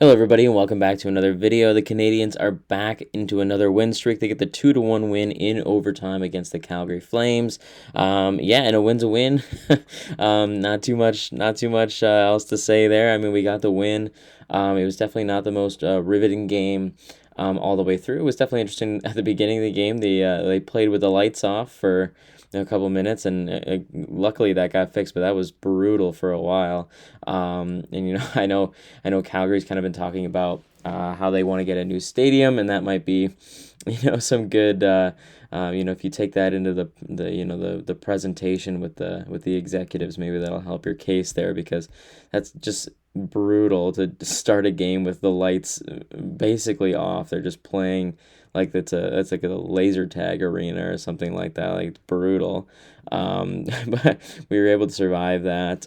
Hello everybody and welcome back to another video. The Canadians are back into another win streak. They get the 2-1 win in overtime against the Calgary Flames. Yeah, and a win's a win. Not too much else to say there. I mean, we got the win. It was definitely not the most riveting game all the way through. It was definitely interesting at the beginning of the game. They played with the lights off for a couple minutes, and luckily that got fixed. But that was brutal for a while. And I know Calgary's kind of been talking about how they want to get a new stadium, and that might be, some good. If you take that into the presentation with the executives, maybe that'll help your case there, because that's just brutal to start a game with the lights basically off. They're just playing like it's like a laser tag arena or something like that. Like, it's brutal. But we were able to survive that.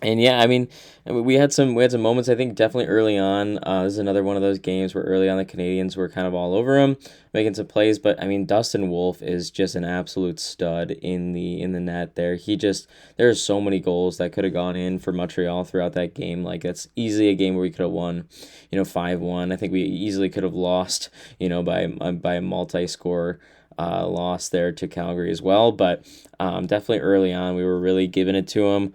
And yeah, I mean, we had some moments. I think definitely early on. This is another one of those games where early on the Canadians were kind of all over him, making some plays. But I mean, Dustin Wolf is just an absolute stud in the net. There's so many goals that could have gone in for Montreal throughout that game. Like, that's easily a game where we could have won, 5-1. I think we easily could have lost, by a multi-score loss there to Calgary as well. But definitely early on, we were really giving it to him.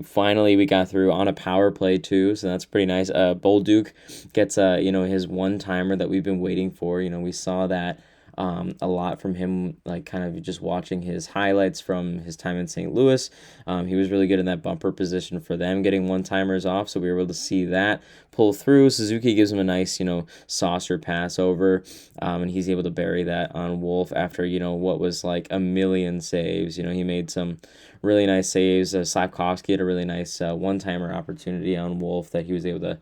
Finally we got through on a power play too, so that's pretty nice. Bolduc gets his one timer that we've been waiting for. We saw that a lot from him, like kind of just watching his highlights from his time in St. Louis. He was really good in that bumper position for them, getting one timers off, so we were able to see that pull through. Suzuki gives him a nice, saucer pass over, and he's able to bury that on Wolf after, what was like a million saves. He made some really nice saves. Slavkovsky had a really nice one-timer opportunity on Wolf that he was able to,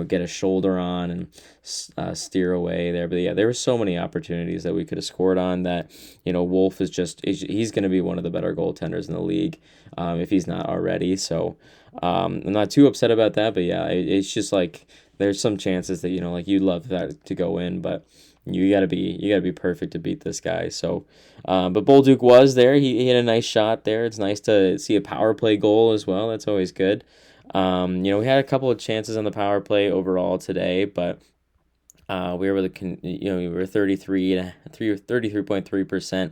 get a shoulder on and steer away there. But yeah, there were so many opportunities that we could have scored on that, Wolf he's going to be one of the better goaltenders in the league, if he's not already. So I'm not too upset about that, but yeah, it's just like there's some chances that, like, you'd love that to go in, but you gotta be perfect to beat this guy. So, but Bolduc was there. He had a nice shot there. It's nice to see a power play goal as well. That's always good. We had a couple of chances on the power play overall today, but we were we were 33.3%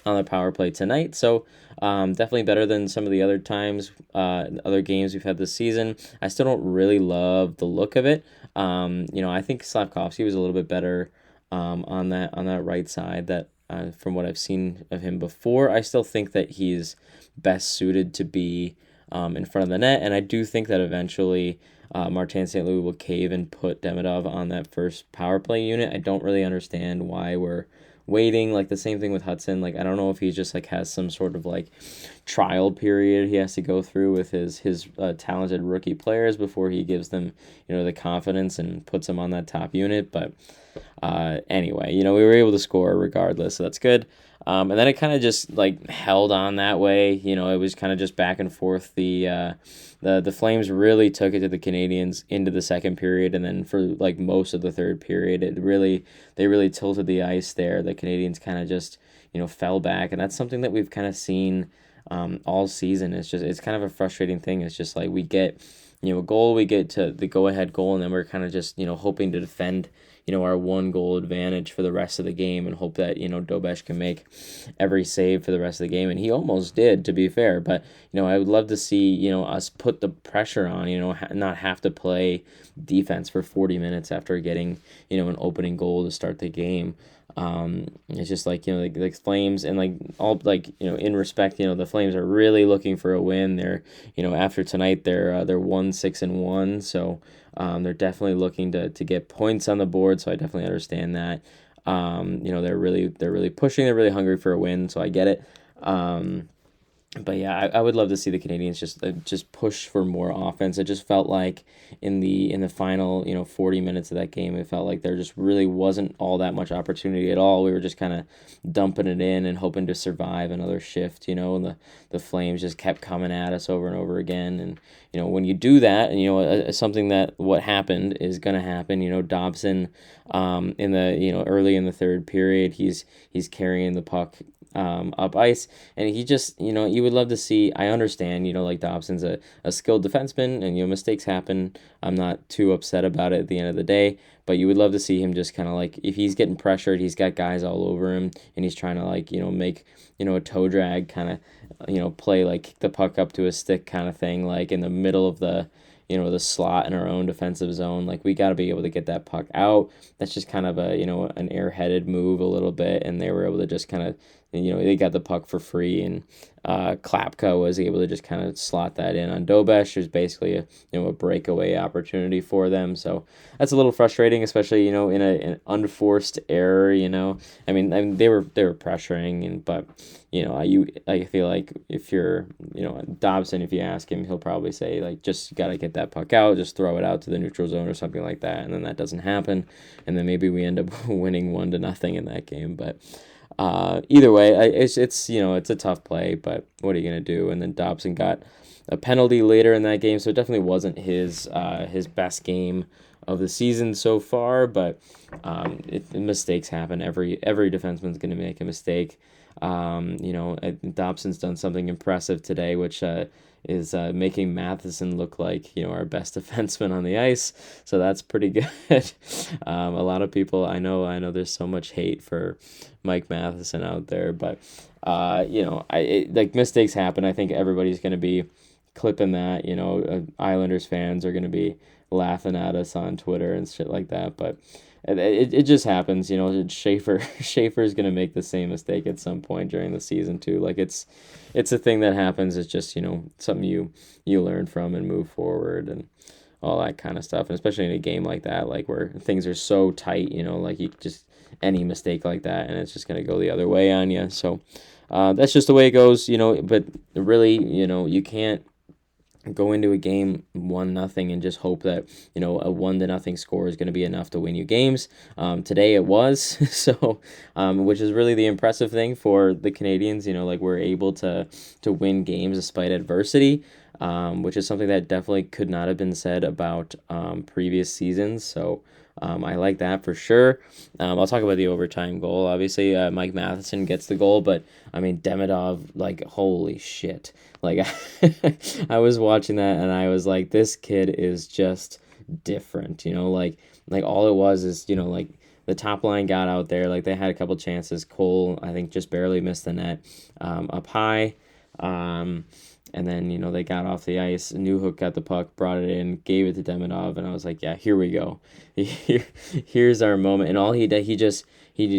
on the power play tonight. So definitely better than some of the other times, other games we've had this season. I still don't really love the look of it. I think Slavkovsky was a little bit better on that right side. That from what I've seen of him before, I still think that he's best suited to be in front of the net, and I do think that eventually Martin St. Louis will cave and put Demidov on that first power play unit. I don't really understand why we're waiting. Like, the same thing with Hudson. Like, I don't know if he just like has some sort of like trial period he has to go through with his talented rookie players before he gives them, the confidence and puts them on that top unit. But anyway, we were able to score regardless, so that's good. And then it kind of just like held on that way. It was kind of just back and forth. The Flames really took it to the Canadians into the second period, and then for like most of the third period, they really tilted the ice there. The Canadians kind of just fell back, and that's something that we've kind of seen all season. It's kind of a frustrating thing. It's just like we get a goal, we get to the go ahead goal, and then we're kind of just hoping to defend our one goal advantage for the rest of the game and hope that Dobesh can make every save for the rest of the game, and he almost did, to be fair. But I would love to see us put the pressure on, not have to play defense for 40 minutes after getting an opening goal to start the game. It's just like like Flames, and like all, like in respect, the Flames are really looking for a win. They're after tonight they're 1-6-1, so they're definitely looking to get points on the board. So I definitely understand that. They're really pushing. They're really hungry for a win. So I get it. But yeah, I would love to see the Canadians just push for more offense. It just felt like in the final 40 minutes of that game, it felt like there just really wasn't all that much opportunity at all. We were just kind of dumping it in and hoping to survive another shift. And the Flames just kept coming at us over and over again. And when you do that, and something that what happened is gonna happen. Dobson, in the early in the third period, he's carrying the puck up ice, and he just, you would love to see. I understand, like Dobson's a skilled defenseman, and mistakes happen. I'm not too upset about it at the end of the day, but you would love to see him just kind of like, if he's getting pressured, he's got guys all over him, and he's trying to like make a toe drag kind of play, like kick the puck up to a stick kind of thing, like in the middle of the slot in our own defensive zone. Like, we got to be able to get that puck out. That's just kind of a an airheaded move a little bit, and they were able to just kind of they got the puck for free, and Klapka was able to just kind of slot that in on Dobesh. It was basically a breakaway opportunity for them. So that's a little frustrating, especially in an unforced error. I mean they were pressuring, but I feel like if you're Dobson, if you ask him, he'll probably say like, just got to get that puck out, just throw it out to the neutral zone or something like that, and then that doesn't happen, and then maybe we end up winning 1-0 in that game. But either way, it's a tough play, but what are you gonna do? And then Dobson got a penalty later in that game, so it definitely wasn't his best game of the season so far. But mistakes happen. Every defenseman's gonna make a mistake. Dobson's done something impressive today, which is making Matheson look like our best defenseman on the ice. So that's pretty good. A lot of people, I know there's so much hate for Mike Matheson out there, but like, mistakes happen. I think everybody's going to be clipping that. Islanders fans are going to be laughing at us on Twitter and shit like that, but it just happens. Schaefer's gonna make the same mistake at some point during the season too. Like, it's a thing that happens. It's just something you learn from and move forward and all that kind of stuff. And especially in a game like that, like where things are so tight, like you just, any mistake like that, and it's just gonna go the other way on you. So that's just the way it goes. But really, you can't go into a game 1-0 and just hope that a 1-0 score is going to be enough to win you games. Today it was, so which is really the impressive thing for the Canadians. Like, we're able to win games despite adversity, which is something that definitely could not have been said about previous seasons. So I like that for sure. I'll talk about the overtime goal. Obviously, Mike Matheson gets the goal, but I mean, Demidov, like, holy shit. Like, I was watching that and I was like, this kid is just different. Like all it was is, like, the top line got out there. Like, they had a couple chances. Cole, I think, just barely missed the net up high. And then, they got off the ice. Newhook got the puck, brought it in, gave it to Demidov, and I was like, yeah, here we go. Here's our moment. And all he did, he just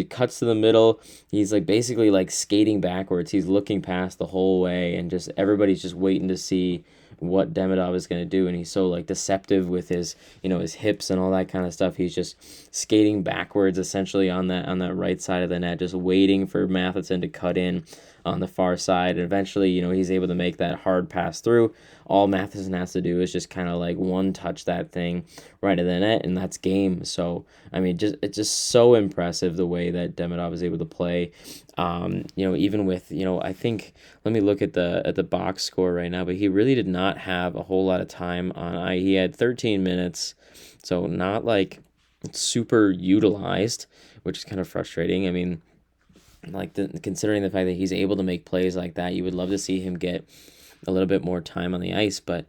cuts to the middle. He's like basically like skating backwards. He's looking past the whole way, and just everybody's just waiting to see what Demidov is going to do. And he's so like deceptive with his his hips and all that kind of stuff. He's just skating backwards essentially on that right side of the net, just waiting for Matheson to cut in on the far side. And eventually, he's able to make that hard pass through. All Matheson has to do is just kind of like one touch that thing right in the net, and that's game. So I mean, it's just so impressive the way that Demidov is able to play. Even with I think, let me look at the box score right now, but he really did not have a whole lot of time on. He had 13 minutes, so not like super utilized, which is kind of frustrating. I mean, like, considering the fact that he's able to make plays like that, you would love to see him get a little bit more time on the ice. But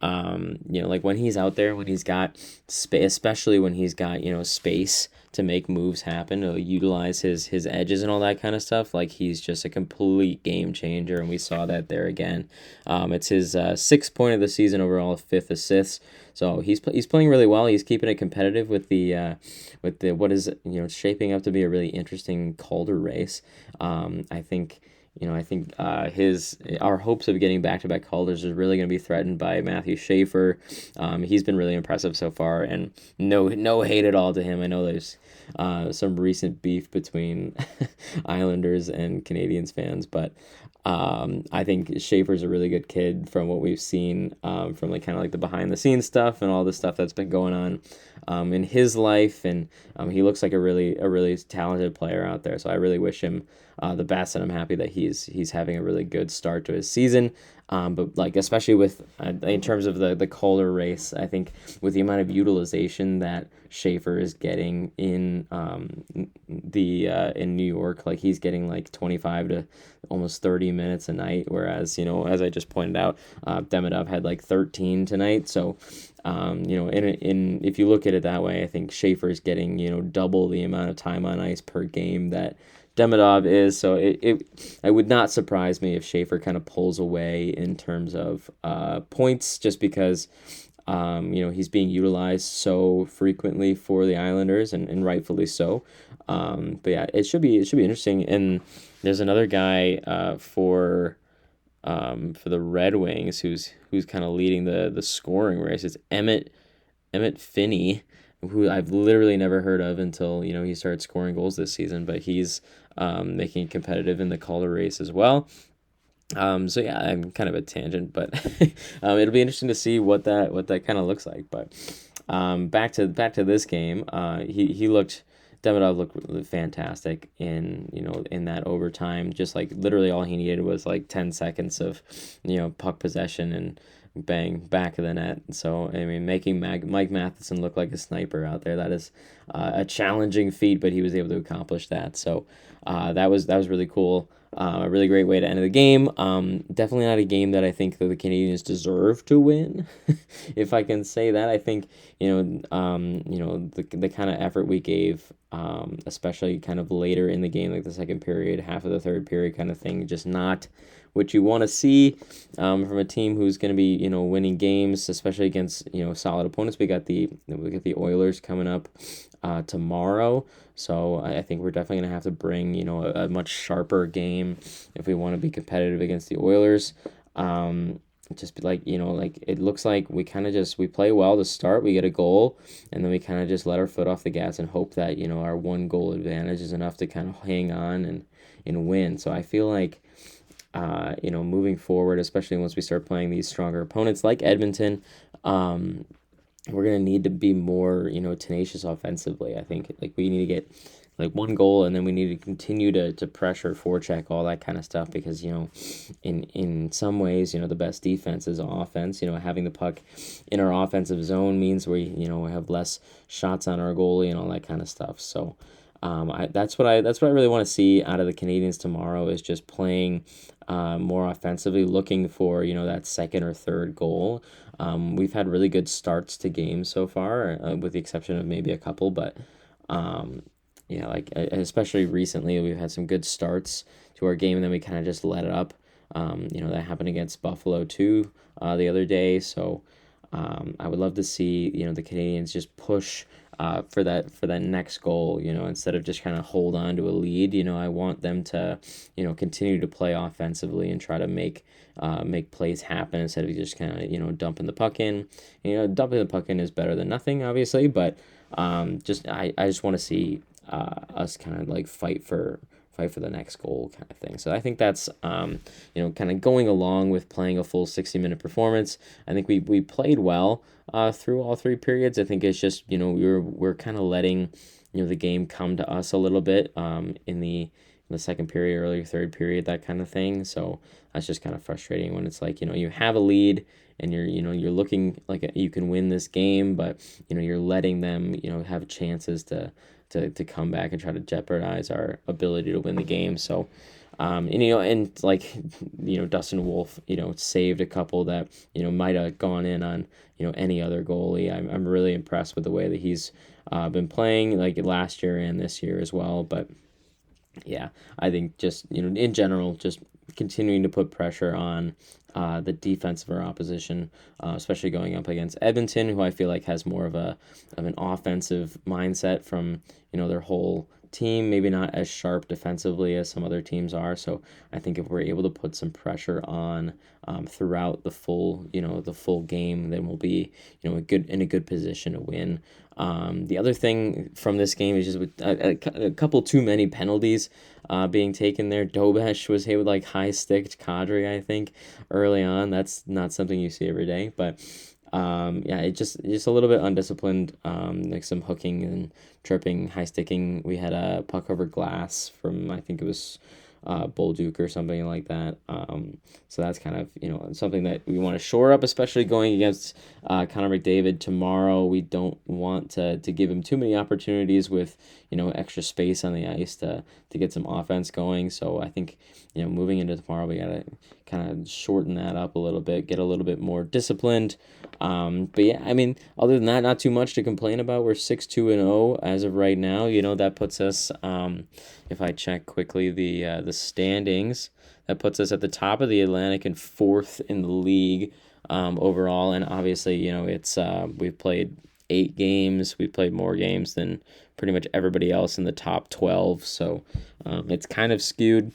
like, when he's out there, when he's got space, especially when he's got space to make moves happen, to utilize his edges and all that kind of stuff, like, he's just a complete game changer, and we saw that there again. It's his 6th point of the season overall, 5th assist. So he's playing really well. He's keeping it competitive with the what is shaping up to be a really interesting Calder race. I think our hopes of getting back-to-back Calders is really going to be threatened by Matthew Schaefer. He's been really impressive so far, and no hate at all to him. I know there's some recent beef between Islanders and Canadiens fans, but I think Schaefer's a really good kid from what we've seen, from like kind of like the behind the scenes stuff and all the stuff that's been going on. in his life, and he looks like a really talented player out there. So I really wish him the best, and I'm happy that he's having a really good start to his season. But like especially with in terms of the Calder race, I think with the amount of utilization that Schaefer is getting in New York, like he's getting like 25 to almost 30 minutes a night, whereas as I just pointed out, Demidov had like 13 tonight. So in if you look at it that way, I think Schaefer is getting double the amount of time on ice per game that Demidov is. So it would not surprise me if Schaefer kind of pulls away in terms of points, just because he's being utilized so frequently for the Islanders, and rightfully so. But yeah, it should be interesting. And there's another guy for the Red Wings who's kind of leading the scoring race. It's Emmett Finney, who I've literally never heard of until he started scoring goals this season, but he's making it competitive in the Calder race as well. So yeah, I'm kind of a tangent, but it'll be interesting to see what that kind of looks like. But back to this game, Demidov looked fantastic in that overtime. Just like literally all he needed was like 10 seconds of puck possession and bang, back of the net. So I mean, making Mike Matheson look like a sniper out there, that is a challenging feat, but he was able to accomplish that. So that was really cool. A really great way to end the game. Definitely not a game that I think that the Canadians deserve to win, if I can say that. I think the kind of effort we gave, especially kind of later in the game, like the second period, half of the third period, kind of thing, just not what you want to see from a team who's going to be winning games, especially against solid opponents. We got the Oilers coming up tomorrow. So I think we're definitely going to have to bring, a much sharper game if we want to be competitive against the Oilers. Just be like, it looks like we kind of we play well to start, we get a goal, and then we kind of just let our foot off the gas and hope that, our 1 goal advantage is enough to kind of hang on and win. So I feel like, moving forward, especially once we start playing these stronger opponents like Edmonton, we're going to need to be more, tenacious offensively. I think like we need to get like 1 goal, and then we need to continue to pressure, forecheck, all that kind of stuff, because, in some ways, the best defense is offense. Having the puck in our offensive zone means we have less shots on our goalie and all that kind of stuff. So that's what I really want to see out of the Canadians tomorrow, is just playing more offensively, looking for that second or third goal. We've had really good starts to games so far, with the exception of maybe a couple, but especially recently, we've had some good starts to our game, and then we kind of just let it up. That happened against Buffalo too the other day. So I would love to see the Canadians just push for that next goal, instead of just kind of hold on to a lead. I want them to continue to play offensively and try to make plays happen, instead of just kind of dumping the puck in. Dumping the puck in is better than nothing, obviously, but I just want to see us kind of like fight for the next goal kind of thing. So I think that's kind of going along with playing a full 60-minute performance. I think we played well through all 3 periods. I think it's just we're kind of letting the game come to us a little bit in the second period, early third period, that kind of thing. So that's just kind of frustrating when it's like you have a lead and you're looking like you can win this game, but you're letting them have chances to come back and try to jeopardize our ability to win the game. So, and like, Dustin Wolf, saved a couple that, might have gone in on, any other goalie. I'm really impressed with the way that he's been playing, like last year and this year as well. But yeah, I think just, in general, just continuing to put pressure on the defense of our opposition, especially going up against Edmonton, who I feel like has more of an offensive mindset from their whole team, maybe not as sharp defensively as some other teams are. So I think if we're able to put some pressure on throughout the full game, then we'll be in a good position to win. The other thing from this game is just with a couple too many penalties being taken there. Dobesh was hit with like high sticked Kadri, I think, early on. That's not something you see every day, but Yeah, just a little bit undisciplined. Like some hooking and tripping, high sticking. We had a puck over glass from, I think it was Bolduc or something like that. So that's kind of, something that we want to shore up, especially going against Connor McDavid tomorrow. We don't want to give him too many opportunities with, extra space on the ice to get some offense going. So I think, moving into tomorrow, we got to kind of shorten that up a little bit, get a little bit more disciplined. But yeah, I mean, other than that, not too much to complain about. We're 6-2-0 as of right now. That puts us, if I check quickly the standings, that puts us at the top of the Atlantic and fourth in the league overall. And obviously, it's we've played 8 games. We've played more games than pretty much everybody else in the top 12. So it's kind of skewed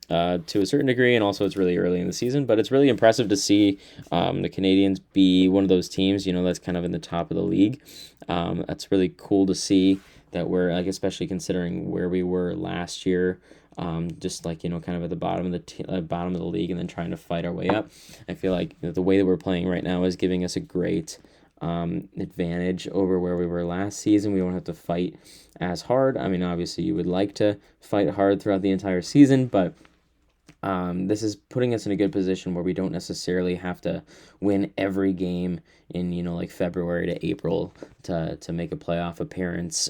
to a certain degree, and also it's really early in the season, but it's really impressive to see the Canadians be one of those teams, that's kind of in the top of the league. That's really cool to see that we're, like, especially considering where we were last year, just like, kind of at the bottom of the bottom of the league, and then trying to fight our way up. I feel like the way that we're playing right now is giving us a great advantage over where we were last season. We don't have to fight as hard. I mean, obviously you would like to fight hard throughout the entire season, but this is putting us in a good position where we don't necessarily have to win every game in, like February to April to make a playoff appearance.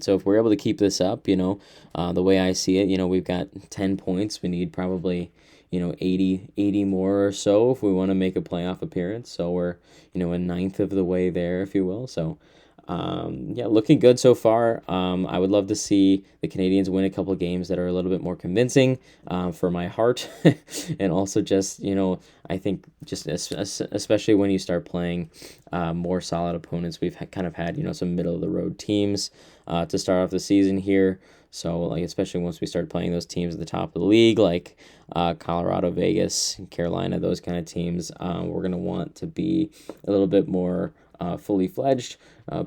So if we're able to keep this up, the way I see it, we've got 10 points. We need probably, 80 more or so if we want to make a playoff appearance. So we're, a ninth of the way there, if you will. So yeah, looking good so far. I would love to see the Canadians win a couple of games that are a little bit more convincing for my heart. And also just, I think just especially when you start playing more solid opponents. We've kind of had, some middle of the road teams to start off the season here. So, like, especially once we start playing those teams at the top of the league, like Colorado, Vegas, Carolina, those kind of teams, we're going to want to be a little bit more fully fledged,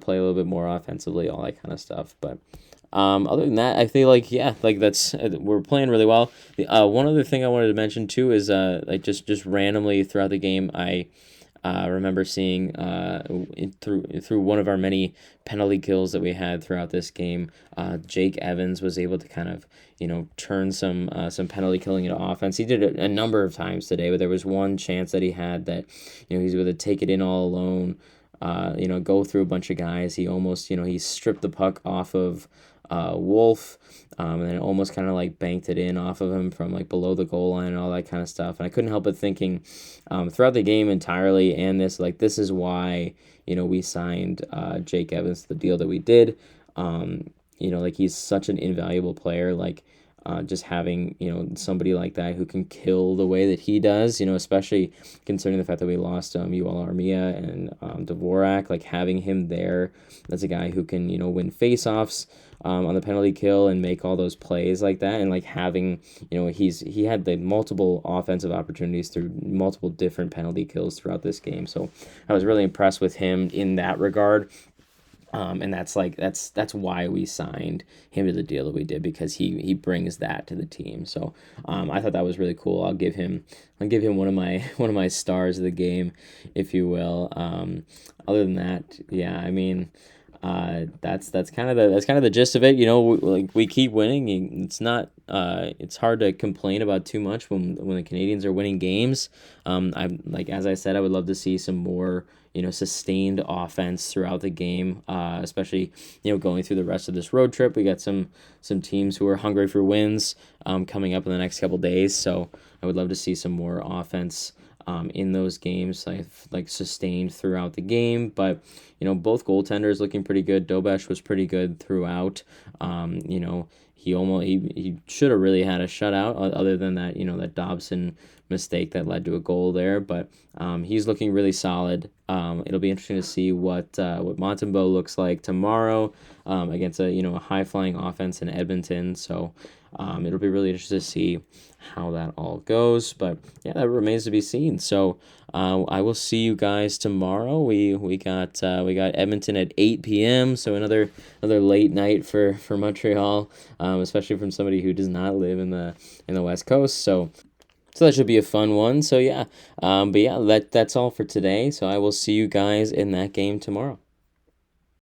play a little bit more offensively, all that kind of stuff. But other than that, I feel like, yeah, like that's we're playing really well. One other thing I wanted to mention too is like just randomly throughout the game, I remember seeing through one of our many penalty kills that we had throughout this game, Jake Evans was able to kind of turn some penalty killing into offense. He did it a number of times today, but there was one chance that he had that he's able to take it in all alone. Go through a bunch of guys. He almost, he stripped the puck off of Wolf, and then almost kind of like banked it in off of him from like below the goal line and all that kind of stuff. And I couldn't help but thinking throughout the game entirely, and this is why, we signed Jake Evans to the deal that we did. Like, he's such an invaluable player. Like, just having, somebody like that who can kill the way that he does, especially considering the fact that we lost Yuval Armia and Dvorak, like having him there, that's a guy who can, win faceoffs on the penalty kill and make all those plays like that. And like having, he had the multiple offensive opportunities through multiple different penalty kills throughout this game. So I was really impressed with him in that regard. And that's why we signed him to the deal that we did, because he brings that to the team. So I thought that was really cool. I'll give him one of my stars of the game, if you will. Other than that, yeah, I mean, that's kind of the gist of it. We keep winning. It's hard to complain about too much when the Canadians are winning games. I'm like, as I said, I would love to see some more sustained offense throughout the game, especially going through the rest of this road trip. We got some teams who are hungry for wins coming up in the next couple days. So I would love to see some more offense in those games, like sustained throughout the game. But both goaltenders looking pretty good. Dobesh was pretty good throughout. He should have really had a shutout, other than that that Dobson mistake that led to a goal there. But he's looking really solid. It'll be interesting to see what Montembeault looks like tomorrow against a high flying offense in Edmonton. So it'll be really interesting to see how that all goes. But yeah, that remains to be seen. So I will see you guys tomorrow. We got Edmonton at 8 p.m. So another late night for Montreal, especially from somebody who does not live in the West Coast. So So that should be a fun one. So yeah, but yeah, that's all for today. So I will see you guys in that game tomorrow.